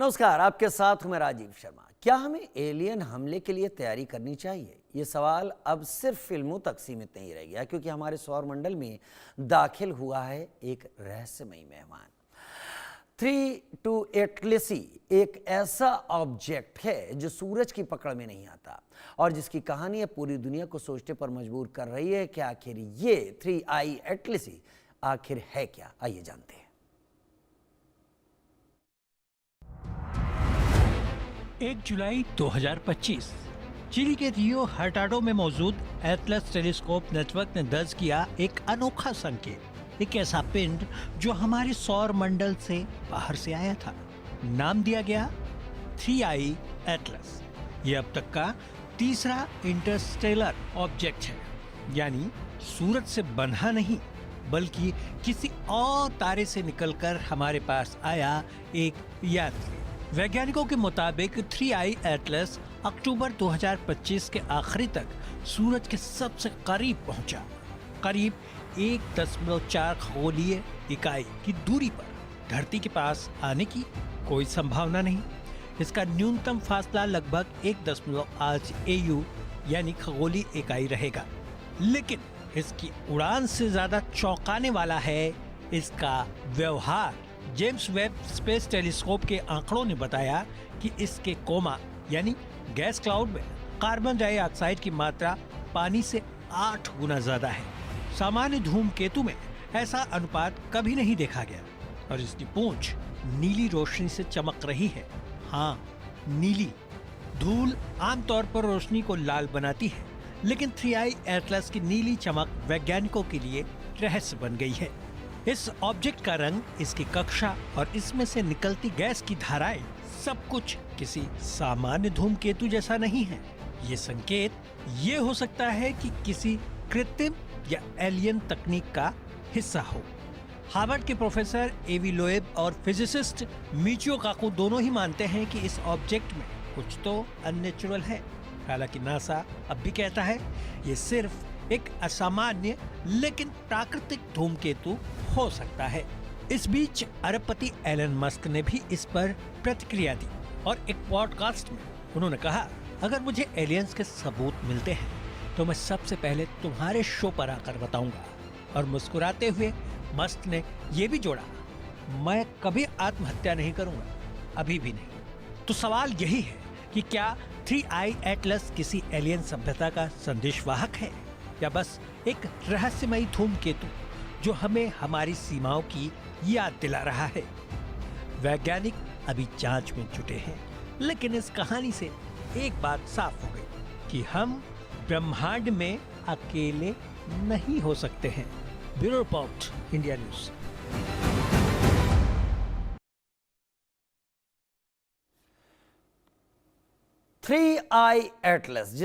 नमस्कार, आपके साथ हूं मैं राजीव शर्मा। क्या हमें एलियन हमले के लिए तैयारी करनी चाहिए? ये सवाल अब सिर्फ फिल्मों तक सीमित नहीं रह गया, क्योंकि हमारे सौरमंडल में दाखिल हुआ है एक रहस्यमयी मेहमान। 328 एक ऐसा ऑब्जेक्ट है जो सूरज की पकड़ में नहीं आता और जिसकी कहानी अब पूरी दुनिया को सोचने पर मजबूर कर रही है कि आखिर ये 3i आखिर है क्या। आइए जानते हैं। 1 जुलाई 2025 चिली के रियो हर्टाडो में मौजूद एटलस टेलीस्कोप नेटवर्क ने दर्ज किया एक अनोखा संकेत, एक ऐसा पिंड जो हमारे सौर मंडल से बाहर से आया था। नाम दिया गया 3i एटलस। ये अब तक का तीसरा इंटरस्टेलर ऑब्जेक्ट है, यानी सूरज से बंधा नहीं बल्कि किसी और तारे से निकलकर हमारे पास आया एक यात्री। वैज्ञानिकों के मुताबिक 3i एटलस अक्टूबर 2025 के आखिरी तक सूरज के सबसे करीब पहुंचा। करीब 1.4 खगोलीय इकाई की दूरी पर धरती के पास आने की कोई संभावना नहीं। इसका न्यूनतम फासला लगभग 1.8 AU यानी खगोलीय इकाई रहेगा। लेकिन इसकी उड़ान से ज्यादा चौंकाने वाला है इसका व्यवहार। जेम्स वेब स्पेस टेलीस्कोप के आंकड़ों ने बताया कि इसके कोमा यानी गैस क्लाउड में कार्बन डाइऑक्साइड की मात्रा पानी से 8 गुना ज्यादा है। सामान्य धूमकेतु में ऐसा अनुपात कभी नहीं देखा गया और इसकी पूंछ नीली रोशनी से चमक रही है। हाँ, नीली। धूल आमतौर पर रोशनी को लाल बनाती है, लेकिन 3i एटलस की नीली चमक वैज्ञानिकों के लिए रहस्य बन गई है। इस ऑब्जेक्ट का रंग, इसकी कक्षा और इसमें से निकलती गैस की धाराएं सब कुछ किसी सामान्य धूमकेतु जैसा नहीं है। ये संकेत ये हो सकता है कि किसी कृत्रिम या एलियन तकनीक का हिस्सा हो। हार्वर्ड के प्रोफेसर एवी लोएब और फिजिसिस्ट मिचियो काकू दोनों ही मानते हैं कि इस ऑब्जेक्ट में कुछ तो अननेचुरल है। हालांकि नासा अब भी कहता है ये सिर्फ एक असामान्य लेकिन प्राकृतिक धूमकेतु हो सकता है। इस बीच अरबपति एलन मस्क ने भी इस पर प्रतिक्रिया दी और एक पॉडकास्ट में उन्होंने कहा, अगर मुझे एलियंस के सबूत मिलते हैं तो मैं सबसे पहले तुम्हारे शो पर आकर बताऊंगा। और मुस्कुराते हुए मस्क ने यह भी जोड़ा, मैं कभी आत्महत्या नहीं करूंगा, अभी भी नहीं। तो सवाल यही है कि क्या 3i एटलस किसी एलियन सभ्यता का संदेशवाहक है या बस एक रहस्यमयी धूमकेतु जो हमें हमारी सीमाओं की याद दिला रहा है। वैज्ञानिक अभी जांच में जुटे हैं, लेकिन इस कहानी से एक बात साफ हो गई कि हम ब्रह्मांड में अकेले नहीं हो सकते हैं। Bureau report, India news. 3i Atlas